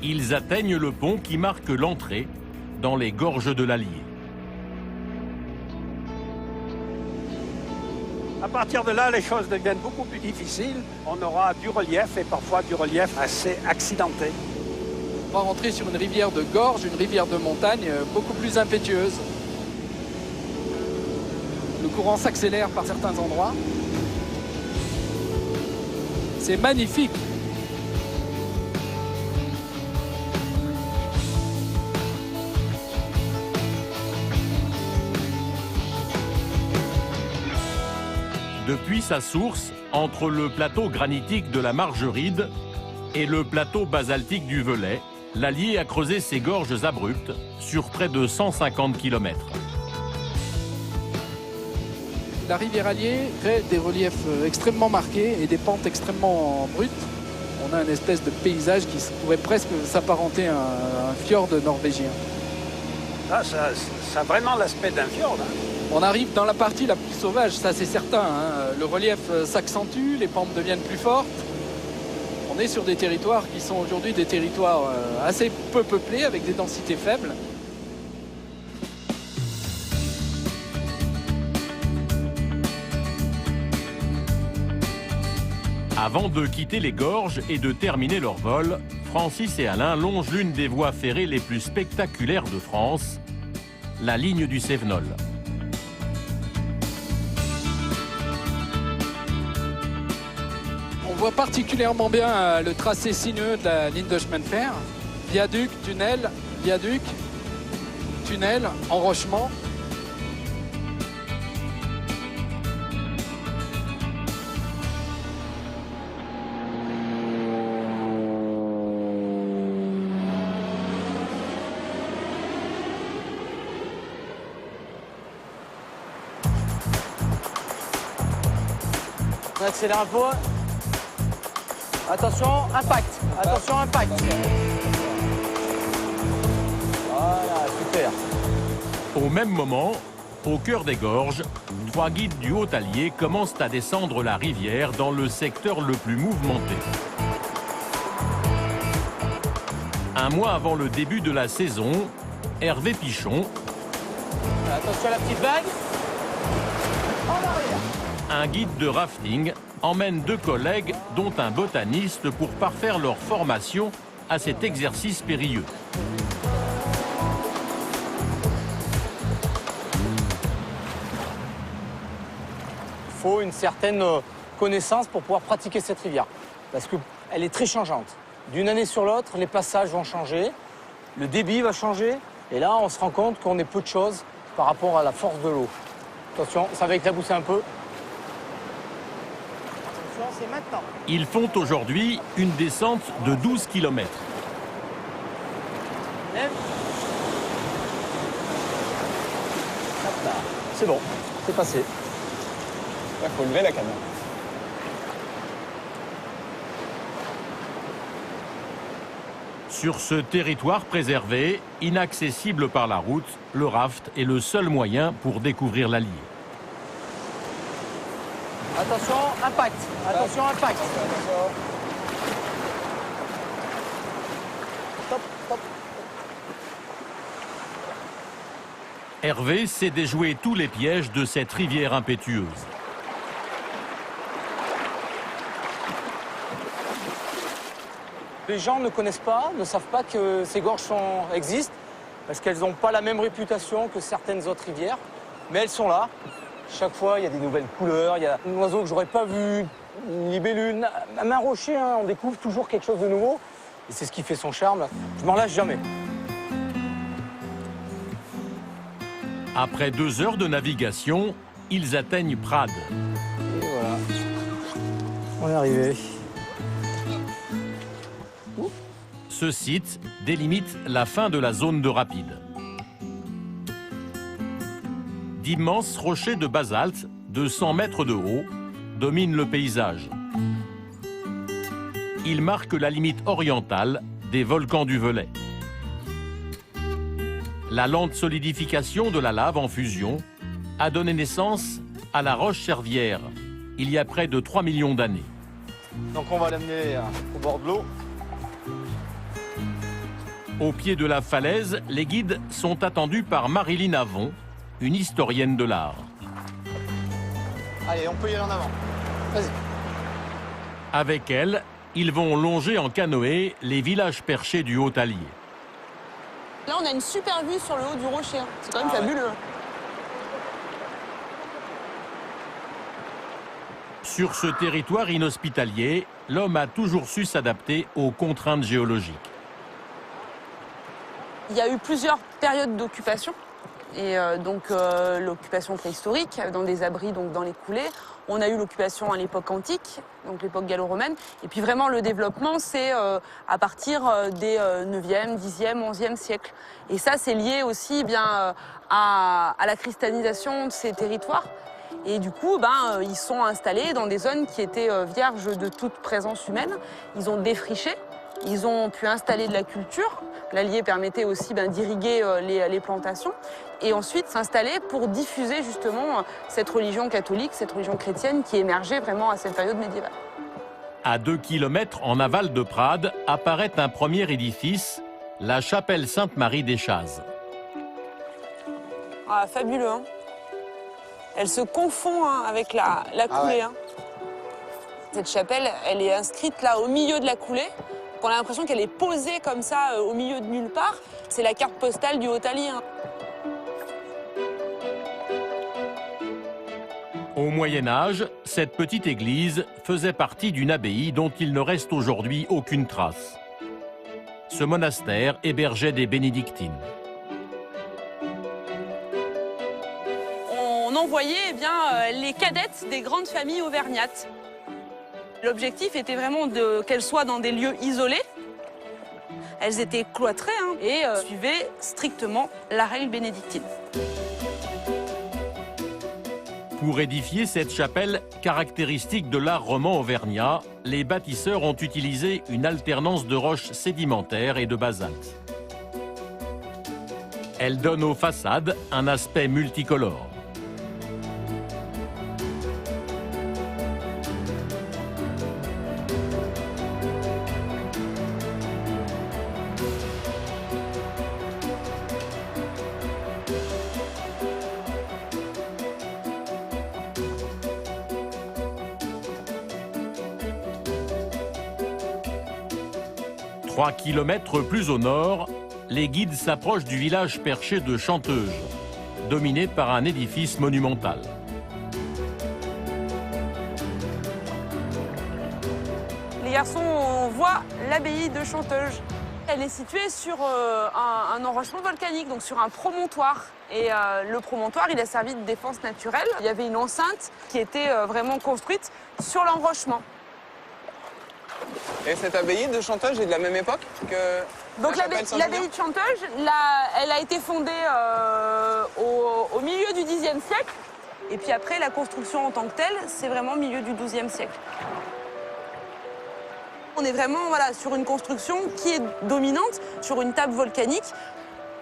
Ils atteignent le pont qui marque l'entrée dans les gorges de l'Allier. À partir de là, les choses deviennent beaucoup plus difficiles. On aura du relief et parfois du relief assez accidenté. On va rentrer sur une rivière de gorge, une rivière de montagne beaucoup plus impétueuse. Le courant s'accélère par certains endroits. C'est magnifique. Depuis sa source, entre le plateau granitique de la Margeride et le plateau basaltique du Velay, l'Allier a creusé ses gorges abruptes sur près de 150 km. La rivière Allier crée des reliefs extrêmement marqués et des pentes extrêmement brutes. On a une espèce de paysage qui pourrait presque s'apparenter à un fjord norvégien. Là, ça a vraiment l'aspect d'un fjord. On arrive dans la partie la plus sauvage, ça c'est certain. Le relief s'accentue, les pentes deviennent plus fortes. On est sur des territoires qui sont aujourd'hui des territoires assez peu peuplés, avec des densités faibles. Avant de quitter les gorges et de terminer leur vol, Francis et Alain longent l'une des voies ferrées les plus spectaculaires de France, la ligne du Cévenol. On voit particulièrement bien le tracé sinueux de la ligne de chemin de fer. Viaduc, tunnel, enrochement. On accélère un peu. Attention, impact. Attention, impact. Voilà, super. Au même moment, au cœur des gorges, 3 guides du Haut-Allier commencent à descendre la rivière dans le secteur le plus mouvementé. Un mois avant le début de la saison, Hervé Pichon, Attention à la petite vague. En arrière. un guide de rafting, emmène 2 collègues, dont un botaniste, pour parfaire leur formation à cet exercice périlleux. Il faut une certaine connaissance pour pouvoir pratiquer cette rivière. Parce qu'elle est très changeante. D'une année sur l'autre, les passages vont changer, le débit va changer. Et là, on se rend compte qu'on est peu de choses par rapport à la force de l'eau. Attention, ça va éclabousser un peu. Attention, c'est maintenant. Ils font aujourd'hui une descente de 12 km. Lève. Hop là. C'est bon, c'est passé. Il faut lever la canne. Sur ce territoire préservé, inaccessible par la route, le raft est le seul moyen pour découvrir l'Allier. Attention, impact. Attention, impact. Top, top. Hervé sait déjouer tous les pièges de cette rivière impétueuse. Les gens ne connaissent pas, ne savent pas que ces gorges existent, parce qu'elles n'ont pas la même réputation que certaines autres rivières, mais elles sont là. Chaque fois, il y a des nouvelles couleurs, il y a un oiseau que j'aurais pas vu, une libellule, même un rocher, on découvre toujours quelque chose de nouveau, et c'est ce qui fait son charme. Je m'en lâche jamais. Après 2 heures de navigation, ils atteignent Prades. Et voilà, on est arrivé. Ce site délimite la fin de la zone de rapide. D'immenses rochers de basalte de 100 mètres de haut dominent le paysage. Ils marquent la limite orientale des volcans du Velay. La lente solidification de la lave en fusion a donné naissance à la Roche-Servière, il y a près de 3 millions d'années. Donc on va l'amener au bord de l'eau. Au pied de la falaise, les guides sont attendus par Marilyn Avon, une historienne de l'art. Allez, on peut y aller en avant. Vas-y. Avec elle, ils vont longer en canoë les villages perchés du Haut-Allier. Là, on a une super vue sur le haut du rocher. C'est quand même fabuleux. Sur ce territoire inhospitalier, l'homme a toujours su s'adapter aux contraintes géologiques. Il y a eu plusieurs périodes d'occupation. Et l'occupation préhistorique, dans des abris, donc dans les coulées. On a eu l'occupation à l'époque antique, donc l'époque gallo-romaine. Et puis vraiment, le développement, c'est à partir des 9e, 10e, 11e siècle. Et ça, c'est lié aussi à la christianisation de ces territoires. Et du coup, ils sont installés dans des zones qui étaient vierges de toute présence humaine. Ils ont défriché, ils ont pu installer de la culture. L'Allier permettait aussi d'irriguer les plantations et ensuite s'installer pour diffuser justement cette religion catholique, cette religion chrétienne qui émergeait vraiment à cette période médiévale. À 2 km en aval de Prades apparaît un premier édifice, la chapelle Sainte-Marie des Chazes. Ah, fabuleux, hein. Elle se confond avec la coulée. Ouais. Cette chapelle, elle est inscrite là au milieu de la coulée. On a l'impression qu'elle est posée comme ça au milieu de nulle part. C'est la carte postale du Haut-Allier. Au Moyen-Âge, cette petite église faisait partie d'une abbaye dont il ne reste aujourd'hui aucune trace. Ce monastère hébergeait des bénédictines. On envoyait les cadettes des grandes familles auvergnates. L'objectif était vraiment qu'elles soient dans des lieux isolés. Elles étaient cloîtrées et suivaient strictement la règle bénédictine. Pour édifier cette chapelle caractéristique de l'art roman auvergnat, les bâtisseurs ont utilisé une alternance de roches sédimentaires et de basalte. Elle donne aux façades un aspect multicolore. Trois kilomètres plus au nord, les guides s'approchent du village perché de Chanteuge, dominé par un édifice monumental. Les garçons, on voit l'abbaye de Chanteuge. Elle est située sur un enrochement volcanique, donc sur un promontoire. Et le promontoire, il a servi de défense naturelle. Il y avait une enceinte qui était vraiment construite sur l'enrochement. Et cette abbaye de Chanteuge est de la même époque que Donc la chapelle Saint-Julien ? l'abbaye de Chanteuge, elle a été fondée au milieu du Xe siècle. Et puis après, la construction en tant que telle, c'est vraiment au milieu du XIIe siècle. On est vraiment sur une construction qui est dominante, sur une table volcanique.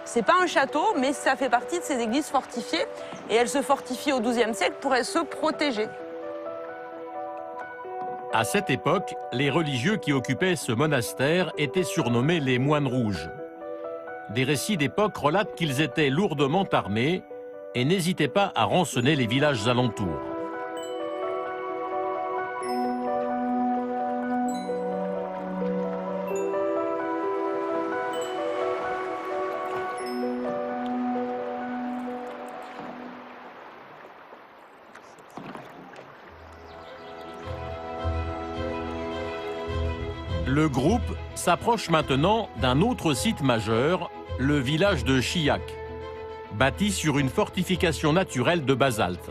C'est pas un château, mais ça fait partie de ces églises fortifiées. Et elle se fortifie au XIIe siècle pour se protéger. À cette époque, les religieux qui occupaient ce monastère étaient surnommés les moines rouges. Des récits d'époque relatent qu'ils étaient lourdement armés et n'hésitaient pas à rançonner les villages alentours. Le groupe s'approche maintenant d'un autre site majeur, le village de Chillac, bâti sur une fortification naturelle de basalte.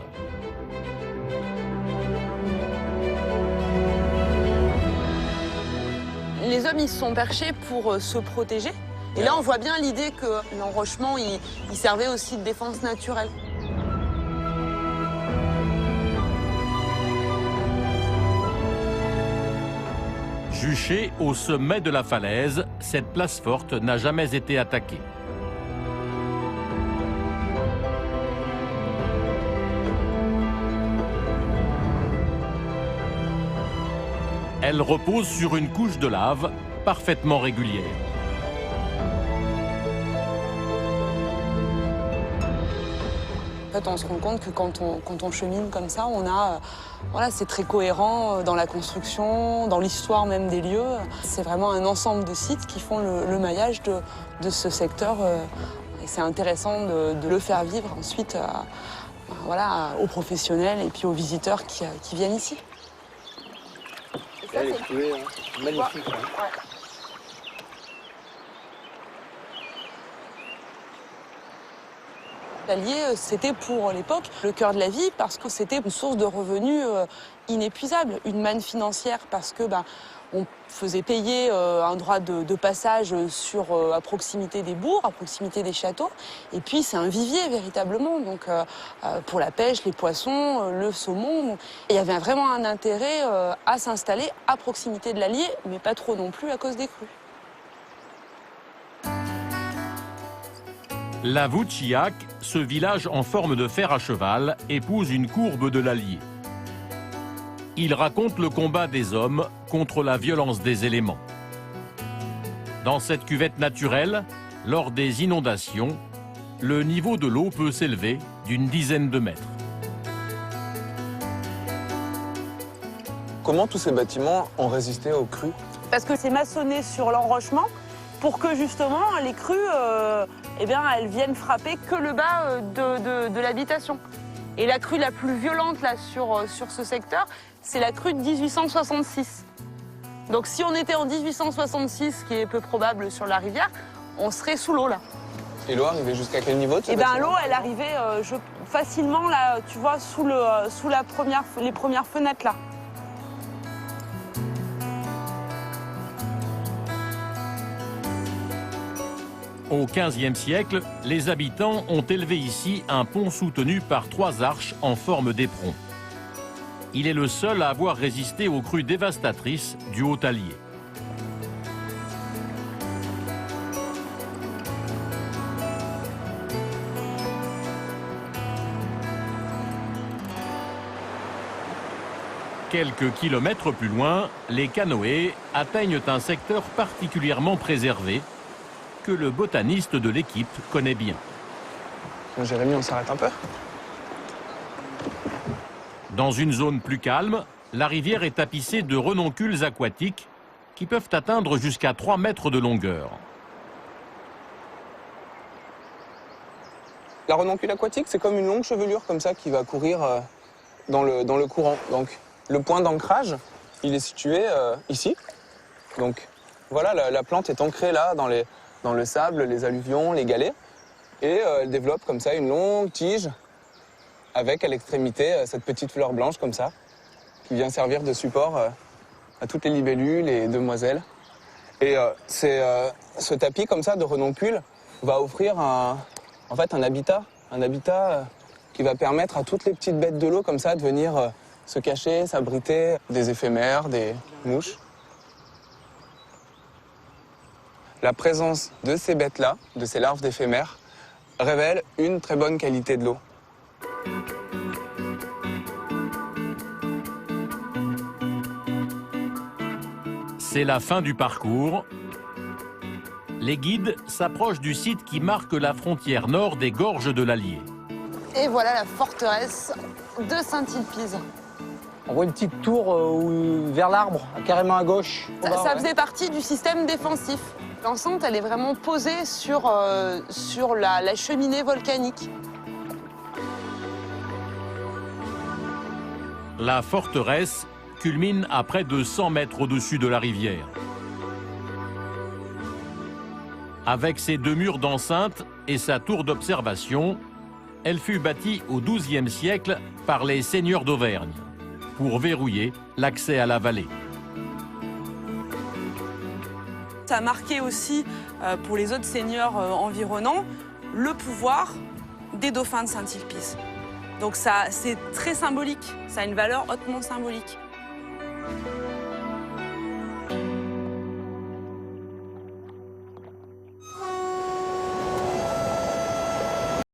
Les hommes, ils se sont perchés pour se protéger. Et là, on voit bien l'idée que l'enrochement, il servait aussi de défense naturelle. Juchée au sommet de la falaise, cette place forte n'a jamais été attaquée. Elle repose sur une couche de lave parfaitement régulière. fait, on se rend compte que quand on chemine comme ça, voilà, c'est très cohérent dans la construction, dans l'histoire même des lieux. C'est vraiment un ensemble de sites qui font le maillage de ce secteur. Et c'est intéressant de le faire vivre ensuite voilà, aux professionnels et puis aux visiteurs qui viennent ici. Et ça, Elle est clouée, hein. Magnifique. Ouais. L'Allier, c'était pour l'époque le cœur de la vie parce que c'était une source de revenus inépuisable, une manne financière parce que on faisait payer un droit de passage à proximité des bourgs, à proximité des châteaux. Et puis c'est un vivier véritablement, donc pour la pêche, les poissons, le saumon. Et il y avait vraiment un intérêt à s'installer à proximité de l'Allier, mais pas trop non plus à cause des crues. La Vouchiac, ce village en forme de fer à cheval, épouse une courbe de l'Allier. Il raconte le combat des hommes contre la violence des éléments. Dans cette cuvette naturelle, lors des inondations, le niveau de l'eau peut s'élever d'une dizaine de mètres. Comment tous ces bâtiments ont résisté aux crues? Parce que c'est maçonné sur l'enrochement pour que justement les crues elles viennent frapper que le bas de l'habitation. Et la crue la plus violente là, sur ce secteur, c'est la crue de 1866. Donc si on était en 1866, ce qui est peu probable sur la rivière, on serait sous l'eau là. Et l'eau arrivait jusqu'à quel niveau de ce Et bâtiment? l'eau, elle arrivait facilement là, tu vois, sous les premières fenêtres là. Au XVe siècle, les habitants ont élevé ici un pont soutenu par 3 arches en forme d'éperon. Il est le seul à avoir résisté aux crues dévastatrices du Haut-Allier. Quelques kilomètres plus loin, les canoës atteignent un secteur particulièrement préservé que le botaniste de l'équipe connaît bien. Jérémy, on s'arrête un peu? Dans une zone plus calme, la rivière est tapissée de renoncules aquatiques qui peuvent atteindre jusqu'à 3 mètres de longueur. La renoncule aquatique, c'est comme une longue chevelure comme ça qui va courir dans le courant. Donc le point d'ancrage, il est situé ici. Donc voilà, la plante est ancrée là dans le sable, les alluvions, les galets. Et elle développe comme ça une longue tige avec à l'extrémité cette petite fleur blanche comme ça, qui vient servir de support à toutes les libellules et demoiselles. Et ce tapis comme ça de renoncules va offrir un habitat qui va permettre à toutes les petites bêtes de l'eau comme ça de venir se cacher, s'abriter des éphémères, des mouches. La présence de ces bêtes-là, de ces larves d'éphémères, révèle une très bonne qualité de l'eau. C'est la fin du parcours. Les guides s'approchent du site qui marque la frontière nord des gorges de l'Allier. Et voilà la forteresse de Saint-Sulpice. On voit une petite tour vers l'arbre, carrément à gauche. Ça faisait partie du système défensif. L'enceinte, elle est vraiment posée sur la cheminée volcanique. La forteresse culmine à près de 100 mètres au-dessus de la rivière. Avec ses 2 murs d'enceinte et sa tour d'observation, elle fut bâtie au XIIe siècle par les seigneurs d'Auvergne pour verrouiller l'accès à la vallée. Ça a marqué aussi, pour les autres seigneurs environnants, le pouvoir des dauphins de Saint-Sulpice. Donc c'est très symbolique, ça a une valeur hautement symbolique.